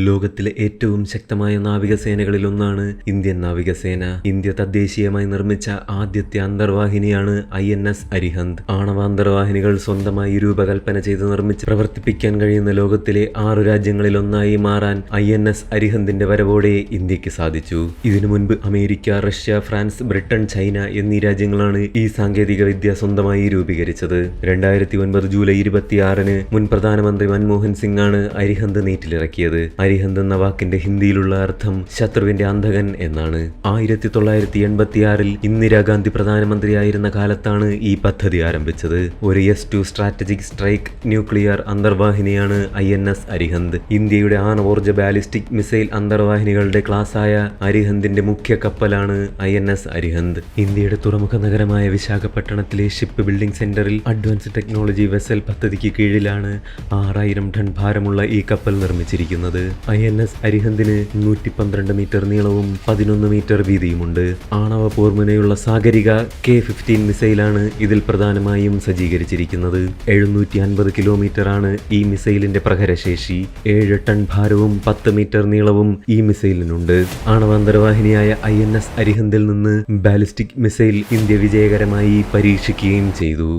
ലോകത്തിലെ ഏറ്റവും ശക്തമായ നാവികസേനകളിലൊന്നാണ് ഇന്ത്യൻ നാവികസേന. ഇന്ത്യ തദ്ദേശീയമായി നിർമ്മിച്ച ആദ്യത്തെ അന്തർവാഹിനിയാണ് INS അരിഹന്ത്. ആണവ അന്തർവാഹിനികൾ സ്വന്തമായി രൂപകൽപ്പന ചെയ്ത് നിർമ്മിച്ച് പ്രവർത്തിപ്പിക്കാൻ കഴിയുന്ന ലോകത്തിലെ 6 രാജ്യങ്ങളിലൊന്നായി മാറാൻ INS അരിഹന്തിന്റെ വരവോടെ ഇന്ത്യക്ക് സാധിച്ചു. ഇതിനു മുൻപ് America, Russia, France, Britain, China എന്നീ രാജ്യങ്ങളാണ് ഈ സാങ്കേതിക വിദ്യ സ്വന്തമായി രൂപീകരിച്ചത്. 2009 ജൂലൈ 26-ന് മുൻ പ്രധാനമന്ത്രി മൻമോഹൻ സിംഗ് ആണ് അരിഹന്ത് നീറ്റിലിറക്കിയത്. അരിഹന്ത് എന്ന വാക്കിന്റെ ഹിന്ദിയിലുള്ള അർത്ഥം ശത്രുവിന്റെ അന്ധകൻ എന്നാണ്. 1986-ൽ ഇന്ദിരാഗാന്ധി പ്രധാനമന്ത്രിയായിരുന്ന കാലത്താണ് ഈ പദ്ധതി ആരംഭിച്ചത്. ഒരു S-2 സ്ട്രാറ്റജിക് സ്ട്രൈക്ക് ന്യൂക്ലിയർ അന്തർവാഹിനിയാണ് INS അരിഹന്ത്. ഇന്ത്യയുടെ ആണവോർജ ബാലിസ്റ്റിക് മിസൈൽ അന്തർവാഹിനികളുടെ ക്ലാസായ അരിഹന്തിന്റെ മുഖ്യ കപ്പലാണ് INS അരിഹന്ത്. ഇന്ത്യയുടെ തുറമുഖ നഗരമായ വിശാഖപട്ടണത്തിലെ ഷിപ്പ് ബിൽഡിംഗ് സെന്ററിൽ അഡ്വാൻസ്ഡ് ടെക്നോളജി വെസൽ പദ്ധതിക്ക് കീഴിലാണ് 6000 ടൺ ഭാരമുള്ള ഈ കപ്പൽ നിർമ്മിച്ചിരിക്കുന്നത്. INS അരിഹന്തിന് 112 മീറ്റർ നീളവും 11 മീറ്റർ വീതിയുമുണ്ട്. ആണവ പോർമുനയുള്ള സാഗരിക K-15 മിസൈലാണ് ഇതിൽ പ്രധാനമായും സജ്ജീകരിച്ചിരിക്കുന്നത്. 750 കിലോമീറ്റർ ആണ് ഈ മിസൈലിന്റെ പ്രഹരശേഷി. 7 ടൺ ഭാരവും 10 മീറ്റർ നീളവും ഈ മിസൈലിനുണ്ട്. ആണവ അന്തർവാഹിനിയായ INS അരിഹന്തിൽ നിന്ന് ബാലിസ്റ്റിക് മിസൈൽ ഇന്ത്യ വിജയകരമായി പരീക്ഷിക്കുകയും ചെയ്തു.